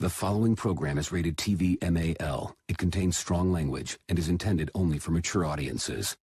The following program is rated TV MAL. It contains strong language and is intended only for mature audiences.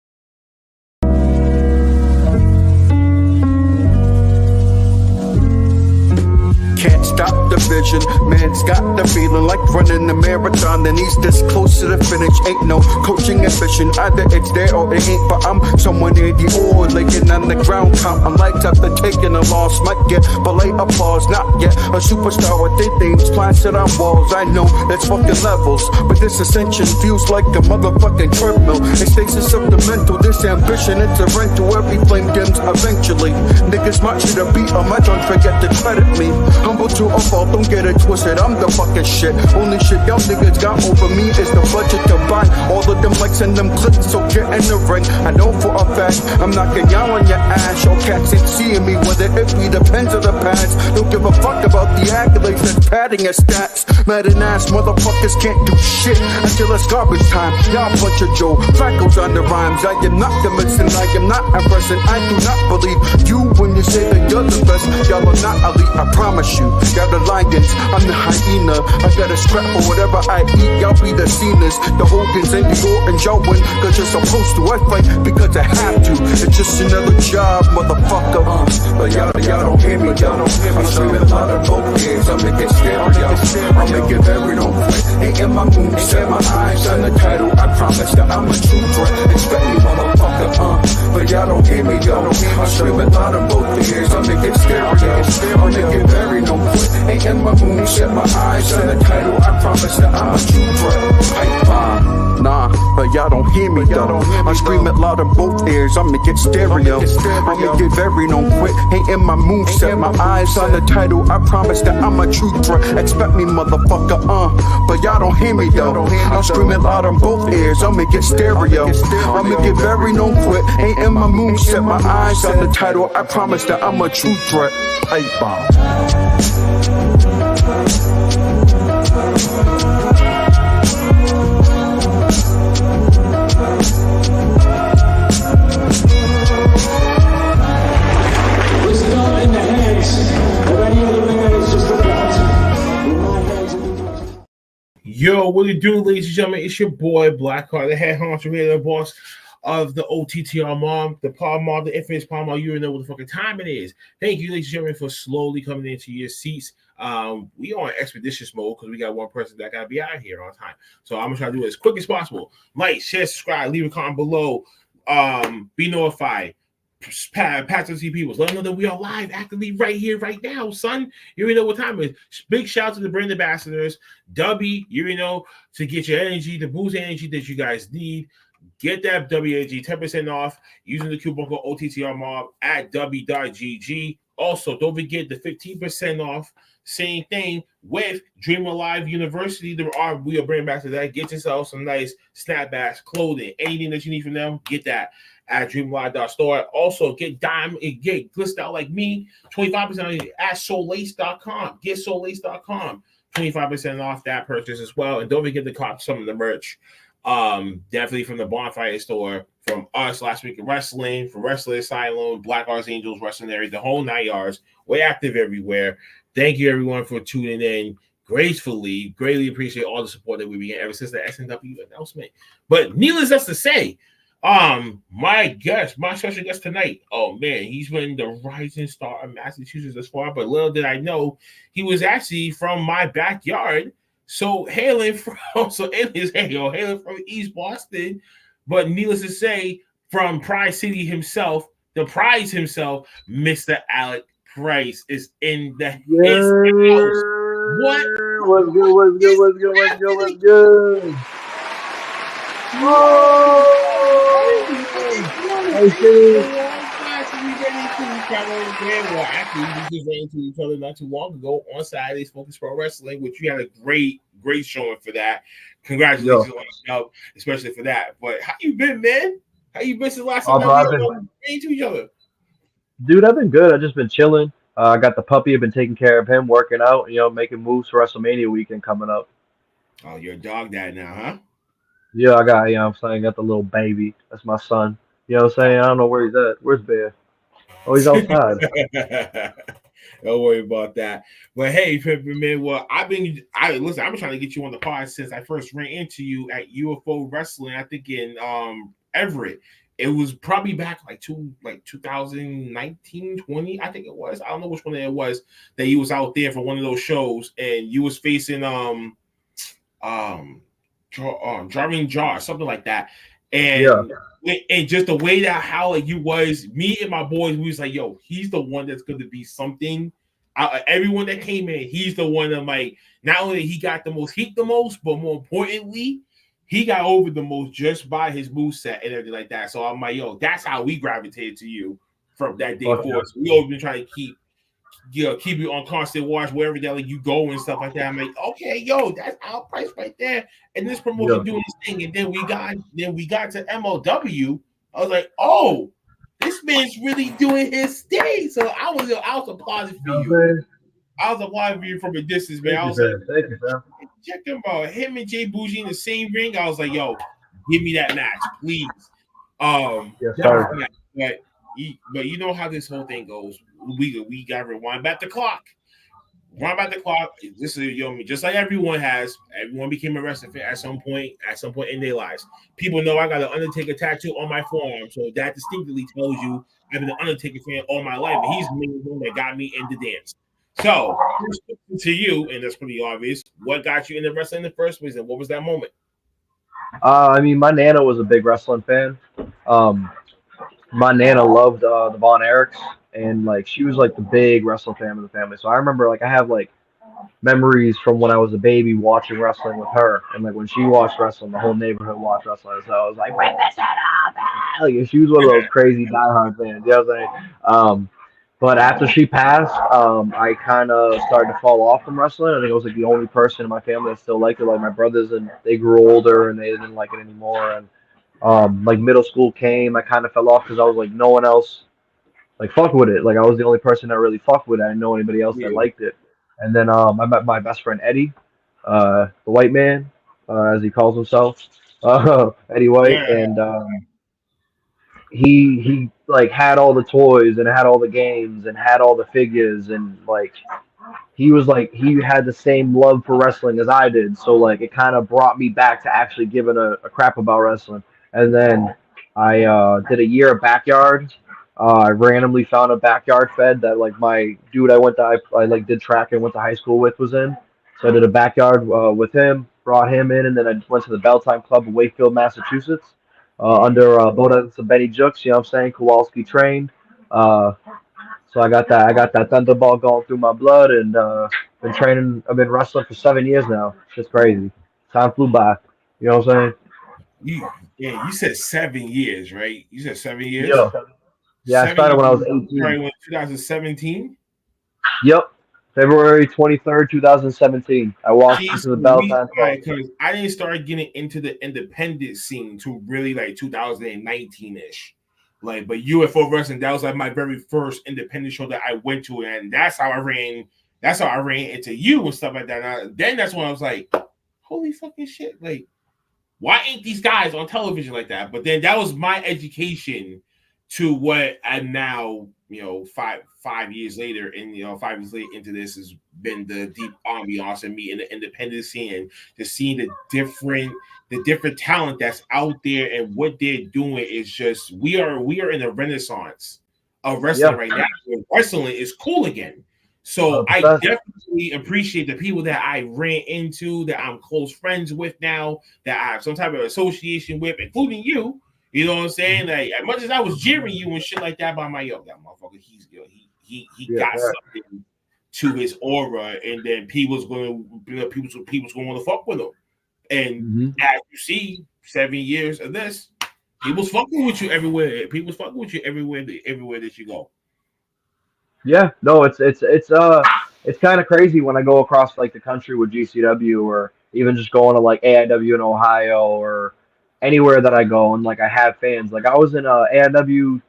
Can't stop the vision, man's got the feeling like running the marathon, and he's this close to the finish. Ain't no coaching ambition, either it's there or it ain't. But I'm somewhere near the oar, laying on the ground, counting lights after taking a loss. Might get ballet applause, not yet a superstar with thin things plastered on walls. I know that's fucking levels, but this ascension feels like a motherfucking treadmill. It stays a mental, this ambition, it's a rental. Every flame dims eventually. Niggas march you to beat 'em, I don't forget to credit me. Humble to a fault, don't get it twisted, I'm the fucking shit. Only shit y'all niggas got over me is the budget to buy all of them likes and them clicks, so get in the ring. I know for a fact, I'm knocking y'all on your ass. Your cats ain't seeing me, whether it be the pens or the pads. Don't give a fuck about the accolades that's padding your stats. Mad and ass motherfuckers can't do shit until it's garbage time. Y'all bunch of Joe Flacco's on the rhymes. I am not convincing, I am not impressing. I do not believe you when you say that you're the best. Y'all are not elite, I promise you. Got the lions, I'm the hyena. I got a scrap for whatever I eat. Y'all be the Cenas, the Hogans and the Ortons. Y'all win cause you're supposed to. I fight because I have to. It's just another job, motherfucker. But y'all don't hear me, y'all don't hear me. I'm screaming loud in both ears. I make it stereo. I make it very don't quit. Ain't in my mood, set my eyes on the title. I promise that I'm a true threat. Expect me, motherfucker. But y'all don't hear me, y'all don't hear me. I'm screaming loud in both ears. I make it stereo. I make it very don't quit. Ain't in my mood, set my eyes on the title. I promise that I'm a true threat. Pipe bomb. Nah, but y'all don't hear me though. I scream it loud in both ears. I'ma get stereo. I'ma get very don't quit. Ain't in my mood, set my eyes on the title. I promise that I'm a true threat. Expect me, motherfucker. But y'all don't hear me though. I scream it loud in both ears. I'ma get stereo. I'ma get very don't quit. Ain't in my mood, set my eyes on the title. I promise that I'm a true threat. Pipe bomb. Yo, what you doing, ladies and gentlemen? It's your boy Blackheart, the head honcho here, the boss of the OTTR mom, the Palm Mom, the infamous Palm Mom. You know what the fucking time it is. Thank you, ladies and gentlemen, for slowly coming into your seats. We are in expeditious mode because we got one person that gotta be out here on time. So I'm gonna try to do it as quick as possible. Like, share, subscribe, leave a comment below. Be notified. Pass to see people. Let them know that we are live, actively right here, right now, son. You already know what time it is. Big shout out to the brand ambassadors. W, you already know, to get your energy, the boost energy that you guys need. Get that W energy 10% off using the coupon code OTTR Mob at W.GG. Also, don't forget the 15% off. Same thing with Dream Alive University. We are brand ambassadors. That get yourself some nice snapbacks, clothing, anything that you need from them. Get that at dreamalive.store. Also, get glitched out like me, 25% at soulace.com. Get soulace.com. 25% off that purchase as well. And don't forget to cop some of the merch. Definitely from the Bonfire store, from us last week in wrestling, from Wrestling Asylum, Black Arts Angels, Wrestling Area, the whole 9 yards. We're active everywhere. Thank you, everyone, for tuning in gracefully. Greatly appreciate all the support that we've been getting ever since the SNW announcement. But needless to say, my special guest tonight, oh man, he's been the rising star of Massachusetts thus far, but little did I know he was actually from my backyard. So hailing from East Boston, but needless to say, from Pride City himself, the prize himself, Mr. Alec Price is in the house. What's good? Well, actually, we just ran into each other not too long ago on Saturday's Focus Pro Wrestling, which you had a great showing for that. Congratulations on the show, especially for that. But how you been, man? How you been since last time we ran into each other? Dude, I've been good. I've just been chilling. I got the puppy. I've been taking care of him, working out, making moves for WrestleMania weekend coming up. Oh, you're a dog dad now, huh? Yeah, I got, I got the little baby. That's my son. You know what I'm saying? I don't know where he's at. Where's Bear? Oh, he's outside. Don't worry about that. But hey, Pimpin' man, well, I've been trying to get you on the pod since I first ran into you at UFO Wrestling. I think in Everett. It was probably back like 2019, 20, I think it was. I don't know which one it was that you was out there for one of those shows, and you was facing Driving Jar, something like that. And and just the way that how you was, me and my boys, we was like, yo, he's the one that's going to be something. Everyone that came in, he's the one that like not only he got the most heat the most, but more importantly, he got over the most just by his moveset and everything like that. So I'm like, yo, that's how we gravitated to you from that day forward. So we always been trying to keep you on constant watch wherever that like you go and stuff like that. I'm like, okay, yo, that's our price right there. And this promotion doing this thing. And then we got to MLW. I was like, oh, this man's really doing his thing. So I was applauding for you. I was applauding for you from a distance, man. I was like, check him out. Him and Jay Bougie in the same ring. I was like, yo, give me that match, please. But you know how this whole thing goes. We gotta rewind back the clock. This is just like everyone has. Everyone became a wrestling fan at some point in their lives. People know I got an Undertaker tattoo on my forearm, so that distinctly tells you I've been an Undertaker fan all my life. And he's the main one that got me into dance. So to you, and that's pretty obvious. What got you into wrestling in the first place, and what was that moment? I mean, my nana was a big wrestling fan. My nana loved the Von Erichs, and like she was like the big wrestling fan of the family. So I remember like I have like memories from when I was a baby watching wrestling with her, and like when she watched wrestling, the whole neighborhood watched wrestling. So I was like, "Bring this shit up!" Like she was one of those crazy diehard fans. You know what I'm saying? But after she passed, I kind of started to fall off from wrestling. I think I was like the only person in my family that still liked it. Like my brothers, and they grew older and they didn't like it anymore. And like middle school came, I kind of fell off because I was like no one else like fucked with it. Like I was the only person that really fucked with it. I didn't know anybody else that liked it. And then I met my best friend Eddie, the white man, as he calls himself, Eddie White, and he like had all the toys and had all the games and had all the figures, and like he was like he had the same love for wrestling as I did. So like it kind of brought me back to actually giving a crap about wrestling. And then I did a year of backyard. I randomly found a backyard fed that like my dude I like did track and went to high school with was in. So I did a backyard with him, brought him in, and then I went to the Belltime Club in Wakefield, Massachusetts, under Boda and Benny Jukes. You know what I'm saying? Kowalski trained. So I got that Thunderball going through my blood, and been training. I've been wrestling for 7 years now. It's just crazy. Time flew by. You know what I'm saying? You said 7 years, right? You said 7 years. Yeah, I started when I was 18. Started in 2017. Yep, February 23rd, 2017. I walked into the Belltime Club. Because I didn't start getting into the independent scene to really like 2019-ish. Like, but UFO Wrestling, that was like my very first independent show that I went to, and that's how I ran into you and stuff like that. Then that's when I was like, holy fucking shit, like, why ain't these guys on television like that? But then that was my education to what I'm now, 5 years later, and 5 years later into this has been the deep ambiance and me in the independent scene, and to seeing the different talent that's out there and what they're doing is just we are in a renaissance of wrestling right now. Wrestling is cool again. So I definitely appreciate the people that I ran into, that I'm close friends with now, that I have some type of association with, including you. You know what I'm saying? Like, as much as I was jeering you and shit like that, by my that motherfucker, he got something to his aura, and then people's going to want to fuck with him. And as you see, 7 years of this, people's fucking with you everywhere. People's fucking with you everywhere that you go. Yeah, no, it's kind of crazy when I go across like the country with GCW, or even just going to like AIW in Ohio or anywhere that I go, and like I have fans. Like I was in AIW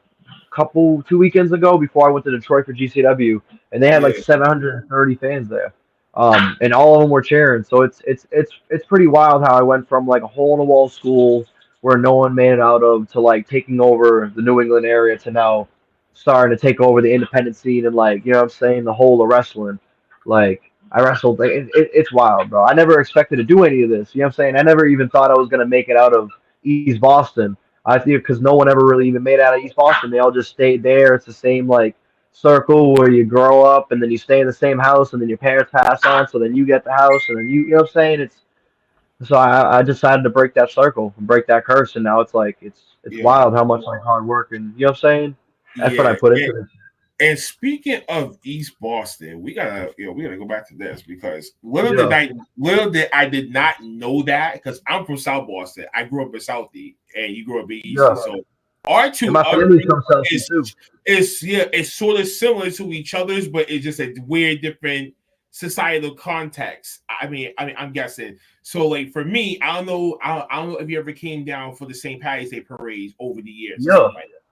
2 weekends ago before I went to Detroit for GCW, and they had like 730 fans there, and all of them were cheering. So it's pretty wild how I went from like a hole in the wall school where no one made it out of to like taking over the New England area to now starting to take over the independent scene and like you know what I'm saying, the whole of wrestling. Like I wrestled, like it's wild, bro. I never expected to do any of this. You know what I'm saying? I never even thought I was gonna make it out of East Boston. I think because no one ever really even made it out of East Boston. They all just stayed there. It's the same like circle where you grow up and then you stay in the same house and then your parents pass on, so then you get the house and then you know what I'm saying? It's so I decided to break that circle and break that curse, and now it's like it's Yeah, wild how much like hard work and you know what I'm saying. That's what I yeah. put into this. And speaking of East Boston, we gotta go back to this because Yeah, little did I did not know that because I'm from South Boston. I grew up in Southie, and you grew up in Eastie. yeah. So our And two my family's upbringings from Southie is too. it's sort of similar to each other's, but it's just a weird different societal context. I'm guessing. So like for me, I don't know if you ever came down for the St. Patty's Day parades over the years and Yeah, stuff like that.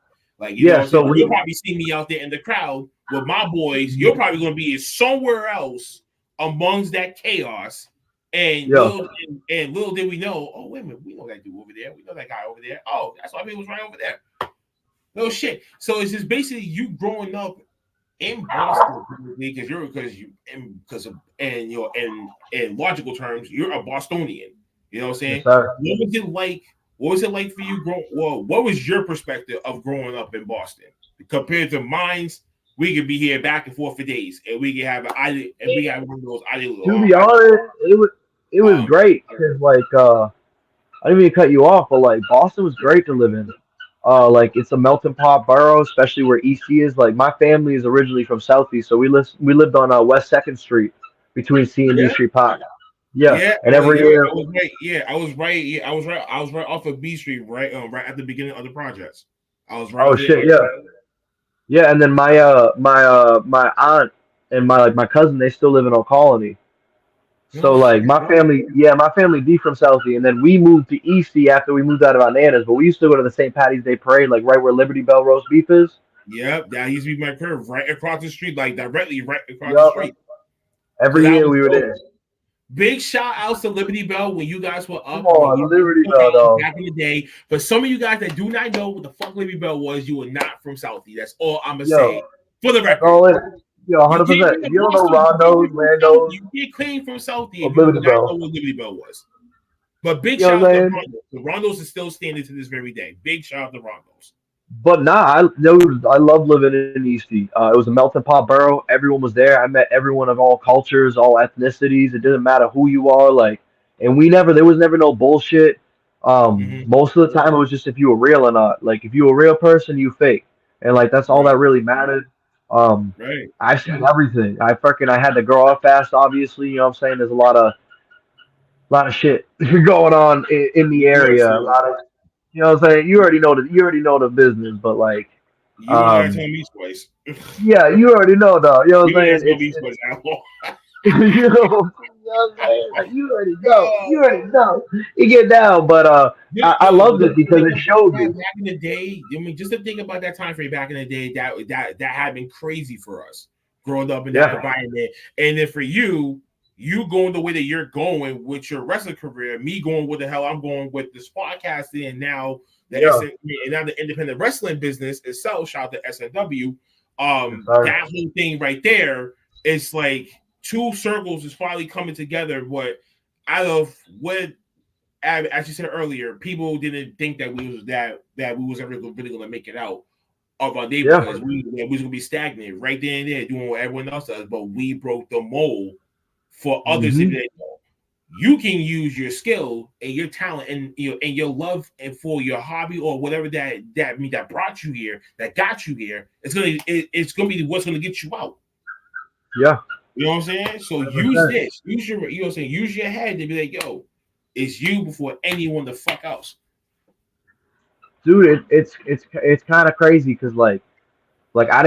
Like, you know what yeah. I'm saying? So You'll we, probably see me out there in the crowd with my boys. You're probably going to be somewhere else amongst that chaos. And yeah, little did we know, oh, wait a minute, we know that dude over there. We know that guy over there. Oh, that's why he was right over there. No shit. So it's just basically you growing up in Boston because of and you know in logical terms, you're a Bostonian. You know what I'm yes, saying? sir. What was it like? What was it like for you? What was your perspective of growing up in Boston compared to mine's? We could be here back and forth for days, and we could have we have one of those To be honest, it was um great because like I didn't mean to cut you off, but like Boston was great to live in. Like it's a melting pot borough, especially where EC is. Like my family is originally from Southeast, so we lived on West Second Street between C and D yeah. Street Park. Yeah, Yeah, and oh every yeah, year, I was right. Yeah, I was right. Yeah, I was right. I was right off of B Street, right at the beginning of the projects. I was right oh over there. shit, yeah, yeah. And then my aunt and my cousin, they still live in Old Colony. No So like shit. my family, yeah, my family D from Southie, and then we moved to Eastie after we moved out of our nanas. But we used to go to the St. Patty's Day parade, like right where Liberty Bell roast beef is. Yep, that used to be my curve right across the street, like directly right across the Yup. street. So Every that year was we were dope. there. Big shout outs to Liberty Bell when you guys were Come up, when on, you guys Liberty were Bell, out dog. back in the day. For some of you guys that do not know what the fuck Liberty Bell was, you were not from Southie. That's all I'm gonna say. Yo, For the that's record, all it is. Yo, you can't 100%. be If a you don't know Boston, Rondos, Landos, You get claimed from Southie or if you do Liberty not know Bell, what Liberty Bell was. But big you know shout what out to I'm saying? Rondos. The Rondos is still standing to this very day. Big shout out to Rondos. But nah, I love living in Eastie. It was a melting pot borough. Everyone was there. I met everyone of all cultures, all ethnicities. It didn't matter who you are. Like, and there was never no bullshit. Mm-hmm. Most of the time, it was just if you were real or not. Like, if you were a real person, you fake, and like that's all Right, that really mattered. Um, right. I've seen everything. I had to grow up fast. Obviously, you know what I'm saying. There's a lot of shit going on in the Yeah, area. A so lot of you know what I'm saying. You already know the business, but like. you don't gotta Um, tell me twice. yeah, you already know though. You know You what I'm don't gotta saying? tell It's, me it's twice at all. you know what I'm saying? Like you already know. You Oh, already know. You get down, but I yo, loved it because it showed me. back in the day, I mean, just to think about that time frame back in the day, that had been crazy for us growing up in that Yeah, environment. And then for you going the way that you're going with your wrestling career, me going what the hell I'm going with this podcasting, and now yeah, the independent wrestling business itself. Shout out to SNW. yes, sir. That whole thing right there is like two circles is finally coming together. What out of what, as you said earlier, people didn't think that we was ever really going to make it out of our Yeah, neighborhoods. We was going to be stagnant right there and there, doing what everyone else does. But we broke the mold for others to hmm be like, "No, you can use your skill and your talent and and your love and for your hobby or whatever that brought you here, that got you here. It's gonna be what's gonna get you out. yeah, You know what I'm saying? So use 100%. this. Use your you know what I'm saying. Use your head to be like, yo, it's you before anyone the fuck else. Dude, it's kind of crazy because like I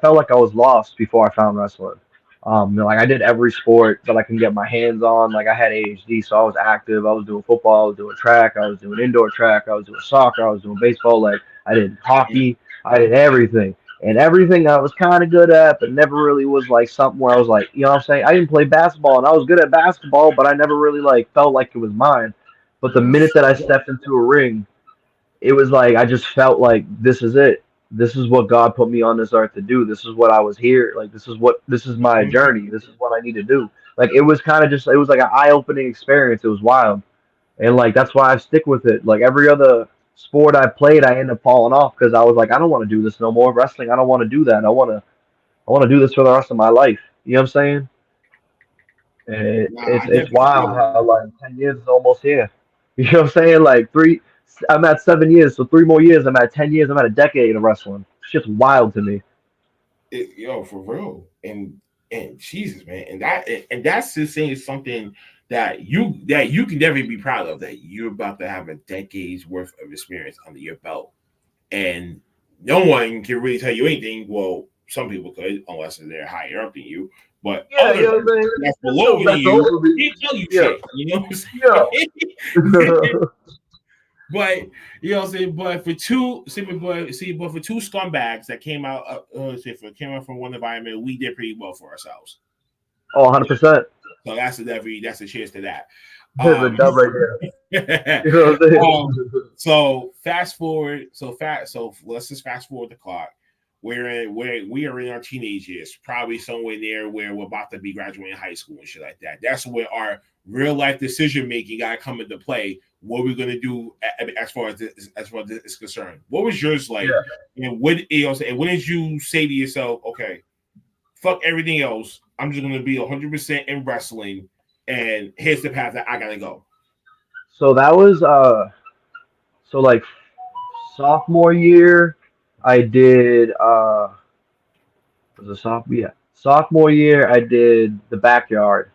felt like I was lost before I found wrestling. Like I did every sport that I can get my hands on. Like I had ADHD, so I was active. I was doing football, I was doing track, I was doing indoor track, I was doing soccer, I was doing baseball. Like I did hockey, I did everything. And everything I was kind of good at, but never really was like something where I was like, you know what I'm saying? I didn't play basketball, and I was good at basketball, but I never really like felt like it was mine. But the minute that I stepped into a ring, it was like I just felt like this is it. this is what God put me on this earth to do. This is what I was here. Like this is my Mhm. journey. This is what I need to do. Like it was kind of just it was like an eye opening experience. It was wild. And like that's why I stick with it. Like every other sport I played, I end up falling off because I was like, I don't want to do this no more. Wrestling, I don't want to do that. I want to do this for the rest of my life. You know what I'm saying? And Nah, I it's definitely feel wild you. how like 10 years is almost here. You know what I'm saying? Like I'm at 7 years, so 3 more years, I'm at 10 years, I'm at a decade of wrestling. It's just wild to me. Yo, for real, and Jesus, man, and that's just saying something that you can definitely be proud of, that you're about to have a decade's worth of experience under your belt, and no one can really tell you anything. Well, some people could, unless they're higher up than you, but Yeah, other you know what I'm people saying? that's There's below no than best you over me. can't tell you Yeah, shit. You know what I'm yeah. saying? But you know, what I'm saying, but for two, but for two scumbags that came out, came out from one environment, we did pretty well for ourselves. Oh, 100%. So that's a cheers to that. There's a Um, dub right there. You know what I'm um, saying? so fast forward, so let's just fast forward the clock. We are in our teenage years, probably somewhere near where we're about to be graduating high school and shit like that. That's where our real life decision making got to come into play. What we're gonna do as far as this is concerned. What was yours like? Yeah. And what you know, and when did you say to yourself, okay, fuck everything else. I'm just gonna be 100% in wrestling, and here's the path that I gotta go. So that was so like sophomore year, I did was it sophomore? Yeah, sophomore year I did the backyard,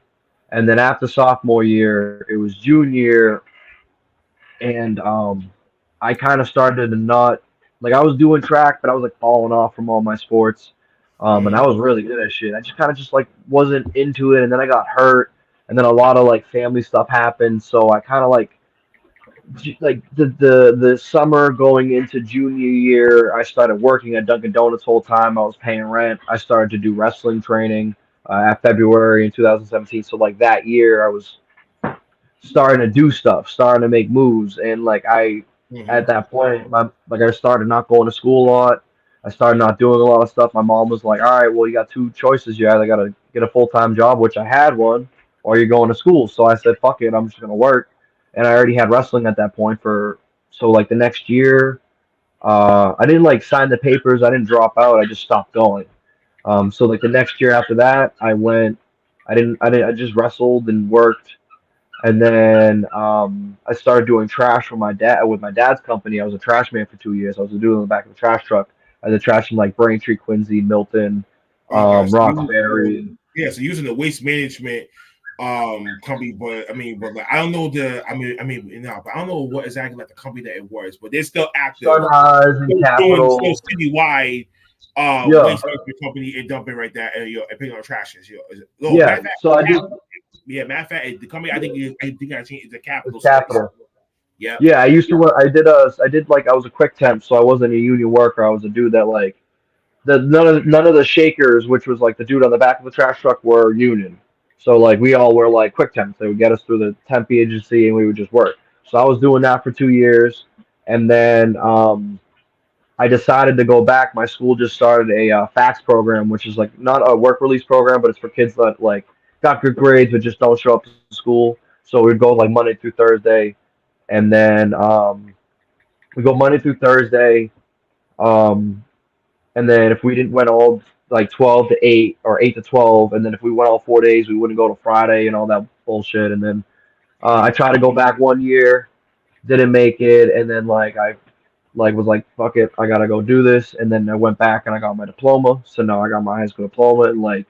and then after sophomore year it was junior, and I kind of started to not like I was doing track, but I was like falling off from all my sports, and I Mm-hmm. was really good at shit. I just kind of just like wasn't into it, and then I got hurt, and then a lot of like family stuff happened, so I kind of like the summer going into junior year, I started working at Dunkin' Donuts full time. I was paying rent. I started to do wrestling training at February in 2017. So like that year, I was starting to do stuff, starting to make moves, and like I Mm-hmm. at that point, I started not going to school a lot. I started not doing a lot of stuff. My mom was like, "All right, well, you got two choices. You either got to get a full time job, which I had one, or you're going to school." So I said, "Fuck it, I'm just gonna work." And I already had wrestling at that point for so like the next year. I didn't like sign the papers. I didn't drop out. I just stopped going. So like the next year after that, I went. I didn't. I just wrestled and worked, and then I started doing trash for my dad with my dad's company. I was a trash man for 2 years. I was doing in the back of the trash truck. I did trash in like Braintree, Quincy, Milton, Okay, so Roxbury. yeah, so using the waste management company, but but like, I don't know but I don't know what exactly like the company that it was, but they're still active, Sunrise and still Capital. citywide Yeah, waste management company and dumping right there and and picking up trash. No, yeah. matter of fact, So I did yeah, matter of fact, the company I think I changed the with capital space. Capital. Yep. Yeah, I used to work. I did like I was a quick temp, so I wasn't a union worker. I was a dude that like the none of the shakers, which was like the dude on the back of the trash truck, were union. So like we all were like quick temps. They would get us through the temp agency, and we would just work. So I was doing that for 2 years, and then I decided to go back. My school just started a FACS program, which is like not a work release program, but it's for kids that like got good grades but just don't show up to school. So we'd go like Monday through Thursday, and then we go Monday through Thursday. Um, and then if we didn't went all like 12 to 8 or 8 to 12, and then if we went all 4 days, we wouldn't go to Friday and all that bullshit. And then I Mm-hmm. tried to go back one year, didn't make it, and then like I like was like fuck it, I gotta go do this. And then I went back and I got my diploma. So now I got my high school diploma, and like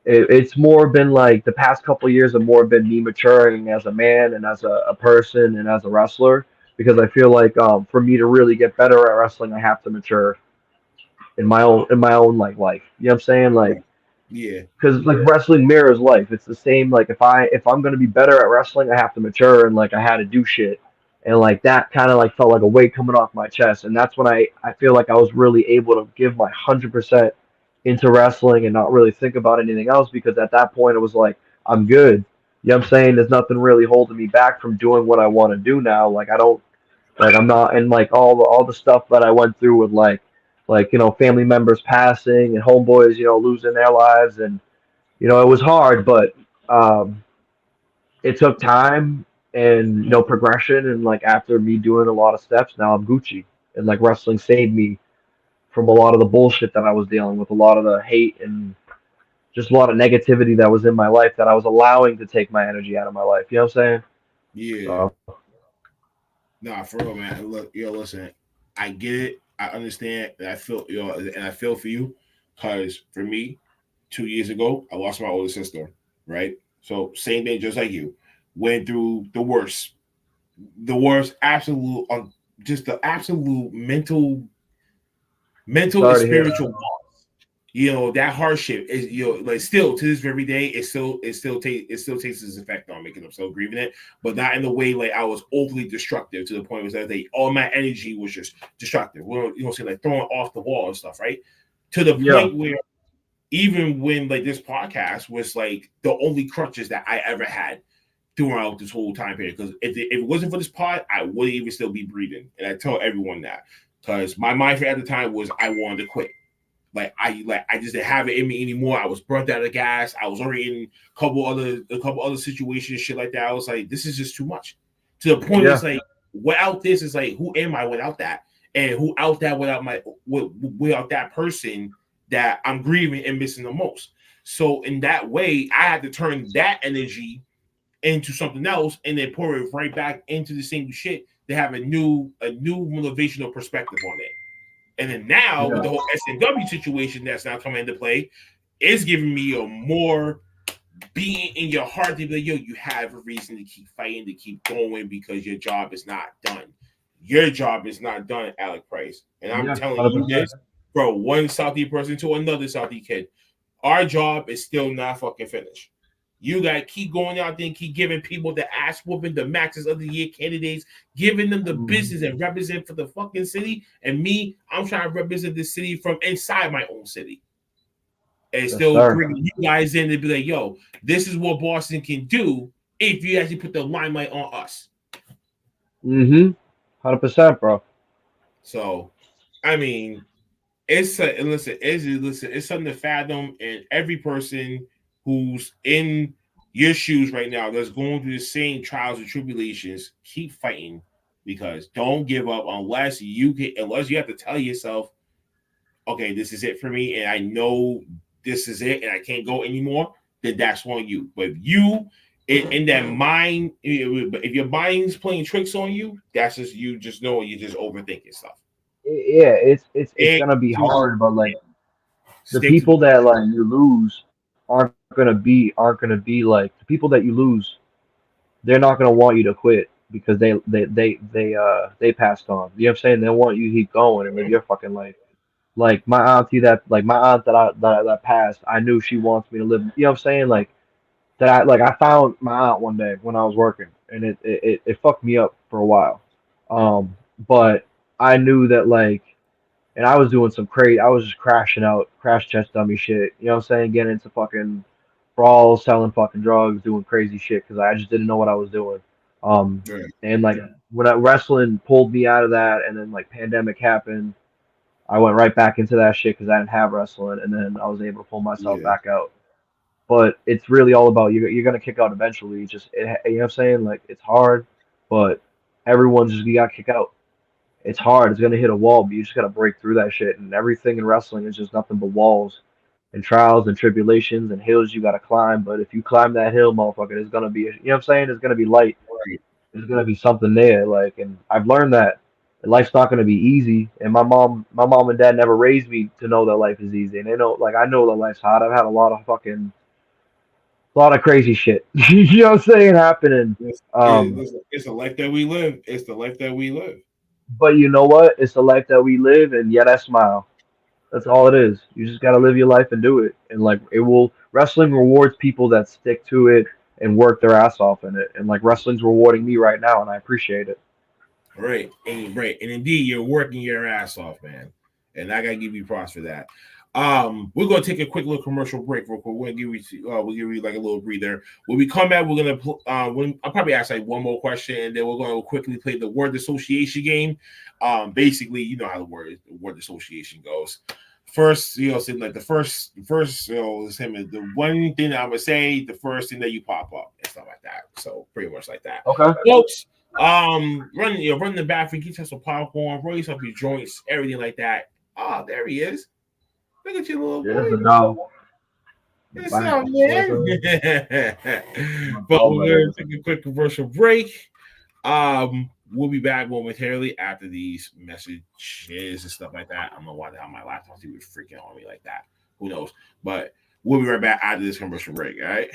it's more been like the past couple of years have more been me maturing as a man and as a person and as a wrestler because I feel like for me to really get better at wrestling, I have to mature in my own like life. You know what I'm saying? Like Yeah. because like wrestling mirrors life. It's the same. Like if I'm gonna be better at wrestling, I have to mature and like I had to do shit, and like that kind of like felt like a weight coming off my chest. And that's when I feel like I was really able to give my 100% into wrestling and not really think about anything else because at that point it was like I'm good. You know what I'm saying? There's nothing really holding me back from doing what I want to do now. Like I don't like I'm not and like all the stuff that I went through with like like, family members passing and homeboys, losing their lives, and it was hard, but um, it took time and progression, and like after me doing a lot of steps, now I'm Gucci, and like wrestling saved me from a lot of the bullshit that I was dealing with, a lot of the hate and just a lot of negativity that was in my life that I was allowing to take my energy out of my life. You know what I'm saying? Yeah. So Nah, for real, man. Look, listen, I get it. I understand, and I feel, and I feel for you, because for me, 2 years ago, I lost my older sister. Right. So same thing, just like you, went through the worst, absolute, just the absolute mental and sorry to hear spiritual that. loss. That hardship is, like, still to this very day, it still takes its effect on me, because I'm still grieving it, but not in the way like I was overly destructive, to the point where all my energy was just destructive. Say, like, throwing off the wall and stuff, right? To the Yeah, point where, even when, like, this podcast was like the only crutches that I ever had throughout this whole time period. Because if it wasn't for this pod, I wouldn't even still be breathing. And I tell everyone that, because my mindset at the time was I wanted to quit. I just didn't have it in me anymore. I was burnt out of gas. I was already in a couple other situations, shit like that. I was like, this is just too much. To the point where yeah, it's like, without this, it's like, who am I without that? And who out that without that person that I'm grieving and missing the most. So in that way, I had to turn that energy into something else, and then pour it right back into the same shit to have a new motivational perspective on it. And then now, with yeah. the whole SNW situation that's now coming into play, it's giving me a more being in your heart to be like, yo, you have a reason to keep fighting, to keep going, because your job is not done. Your job is not done, Alec Price. And I'm Yeah, telling you 100%. this, bro, one Southie person to another Southie kid. Our job is still not fucking finished. You got to keep going out there and keep giving people the ass whooping, the matches of the year candidates, giving them the Mhm. business and represent for the fucking city. And me, I'm trying to represent the city from inside my own city, and Yes, still sir. bringing you guys in to be like, yo, this is what Boston can do if you actually put the limelight on us. 100%, bro. So, I mean, it's something to fathom, and every person who's in your shoes right now that's going through the same trials and tribulations, keep fighting, because don't give up unless you have to tell yourself, okay, this is it for me, and I know this is it, and I can't go anymore. Then that's on you. But if you in that mind, if your mind's playing tricks on you, that's just you. Just know you're just overthinking stuff. Yeah, it's And gonna be hard, but like the stick to the people that like you lose aren't gonna be like the people that you lose. They're not gonna want you to quit because they passed on. You know what I'm saying? They want you to keep going and live your fucking life. Like my aunt that passed, I knew she wants me to live. You know what I'm saying? I found my aunt one day when I was working, and it fucked me up for a while. But I knew that and I was doing some crazy. I was just crashing out, crash test dummy shit. You know what I'm saying? Getting into fucking brawls, selling fucking drugs, doing crazy shit because I just didn't know what I was doing. Um, right. and like when wrestling pulled me out of that, and then like pandemic happened, I went right back into that shit because I didn't have wrestling, and then I was able to pull myself Yeah, back out. But it's really all about you're gonna kick out eventually. You know what I'm saying? Like it's hard, but everyone's just you gotta kick out. It's hard. It's gonna hit a wall, but you just gotta break through that shit. And everything in wrestling is just nothing but walls and trials and tribulations and hills you gotta climb. But if you climb that hill, motherfucker, it's gonna be you know what I'm saying? It's gonna be light. right. There's gonna be something there. And I've learned that life's not gonna be easy. And my mom and dad never raised me to know that life is easy. And they know, like I know that life's hard. I've had a lot of crazy shit. You know what I'm saying happening. Um, It's the life that we live. It's the life that we live. but you know what? It's the life that we live, and yet I smile. That's all it is. You just gotta live your life and do it. And like it will wrestling rewards people that stick to it and work their ass off in it. And like wrestling's rewarding me right now and I appreciate it. Right, and indeed, you're working your ass off, man. And I gotta give you props for that. We're gonna take a quick little commercial break real quick. We'll give you like a little breather. When we come back, we're gonna I'll probably ask like one more question, and then we're gonna quickly play the word association game. Basically, you know how the word association goes. First, saying like the first, the one thing that I would say, the first thing that you pop up and stuff like that. So pretty much like that. Okay. Folks, run the bathroom, get yourself some popcorn, roll yourself your joints, everything like that. Oh, there he is. Look at you, little boy. There's the dog. It's out, man. But we're going to take a quick commercial break. We'll be back momentarily after these messages and stuff like that. I don't know why the hell my laptop was freaking on me like that. Who knows? But we'll be right back after this commercial break, all right?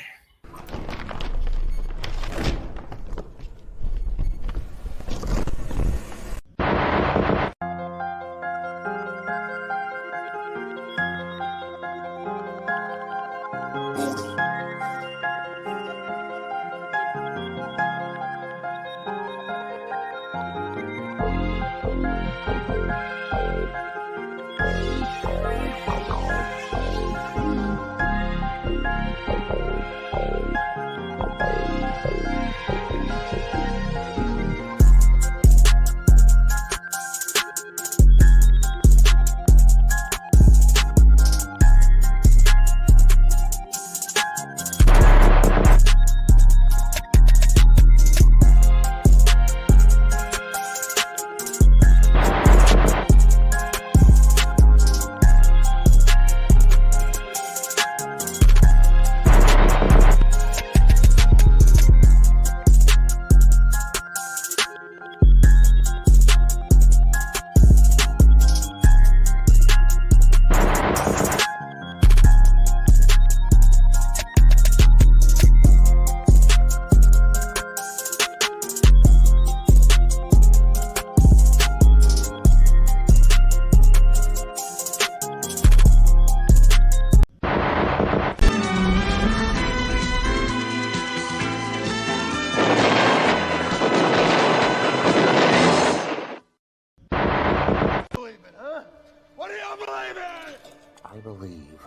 I believe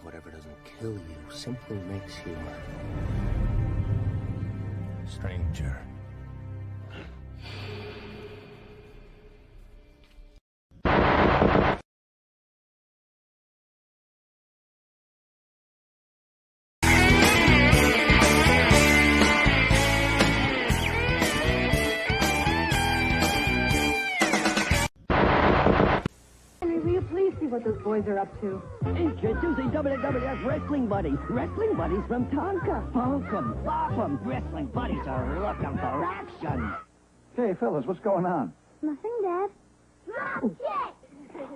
whatever doesn't kill you simply makes you a stranger. What those boys are up to. Introducing WWF Wrestling Buddies. Wrestling Buddies from Tonka. Funk 'em, bop 'em. Wrestling Buddies are looking for action. Hey, fellas, what's going on? Nothing, Dad.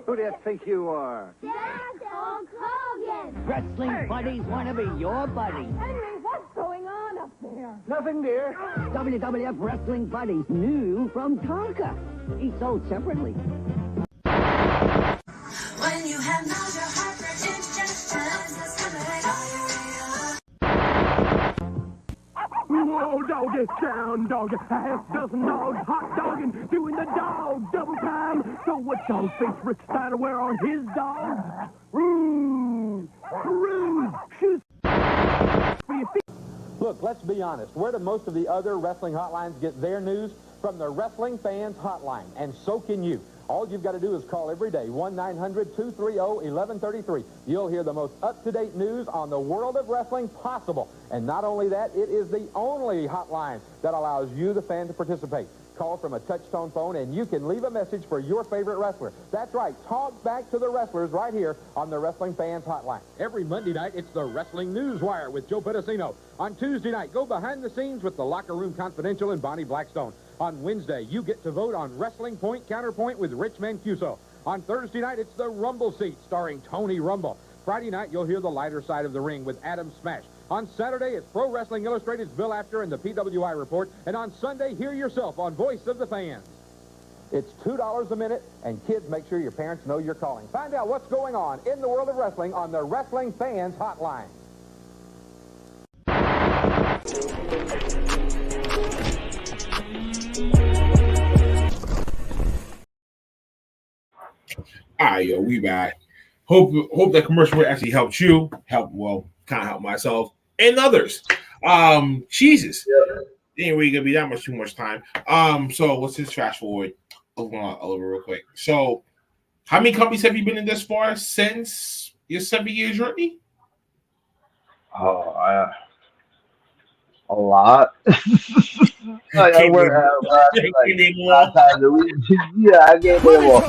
Who do you think you are? Dad, Hulk Hogan. Wrestling Buddies want to be your buddy. Henry, what's going on up there? Nothing, dear. WWF Wrestling Buddies, new from Tonka. Each sold separately. When you have nausea, hypertension, Whoa, doggy, down, doggy. A half dozen dogs, hot dogging, doing the dog double time. So what dog thinks Rick Steiner wear on his dog? Rude, shoot for your feet. Look, let's be honest. Where do most of the other wrestling hotlines get their news? From the Wrestling Fans Hotline, and so can you. All you've got to do is call every day, 1-900-230-1133. You'll hear the most up-to-date news on the world of wrestling possible. And not only that, it is the only hotline that allows you, the fan, to participate. Call from a touch-tone phone, and you can leave a message for your favorite wrestler. That's right. Talk back to the wrestlers right here on the Wrestling Fans Hotline. Every Monday night, it's the Wrestling Newswire with Joe Pedicino. On Tuesday night, go behind the scenes with the Locker Room Confidential and Bonnie Blackstone. On Wednesday, you get to vote on Wrestling Point Counterpoint with Rich Mancuso. On Thursday night, it's the Rumble Seat starring Tony Rumble. Friday night, you'll hear the lighter side of the ring with Adam Smash. On Saturday, it's Pro Wrestling Illustrated's Bill After and the PWI Report. And on Sunday, hear yourself on Voice of the Fans. It's $2 a minute, and kids, make sure your parents know you're calling. Find out what's going on in the world of wrestling on the Wrestling Fans Hotline. All right, yo, we back. Hope that commercial actually helped you. Kind of help myself and others. Jesus, ain't really gonna be that too much time. So let's just fast forward over real quick. So, how many companies have you been in this far since your 7-year journey? A lot. I work 5 times a week. Yeah, I can't name all.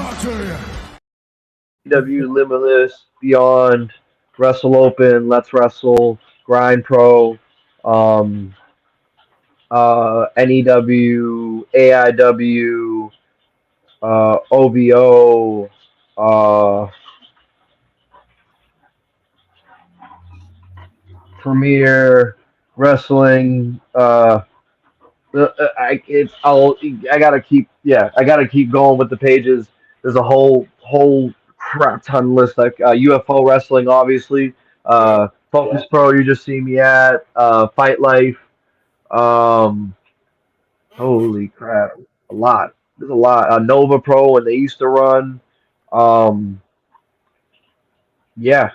W Limitless, Beyond, Wrestle Open, Let's Wrestle, Grind Pro, NEW, AIW, OVO, Premier Wrestling. I gotta keep going with the pages. There's a whole crap ton list, like UFO wrestling, obviously. Focus Pro, you just see me at Fight Life. Holy crap, a lot. There's a lot. Nova Pro when they used to run. Yeah,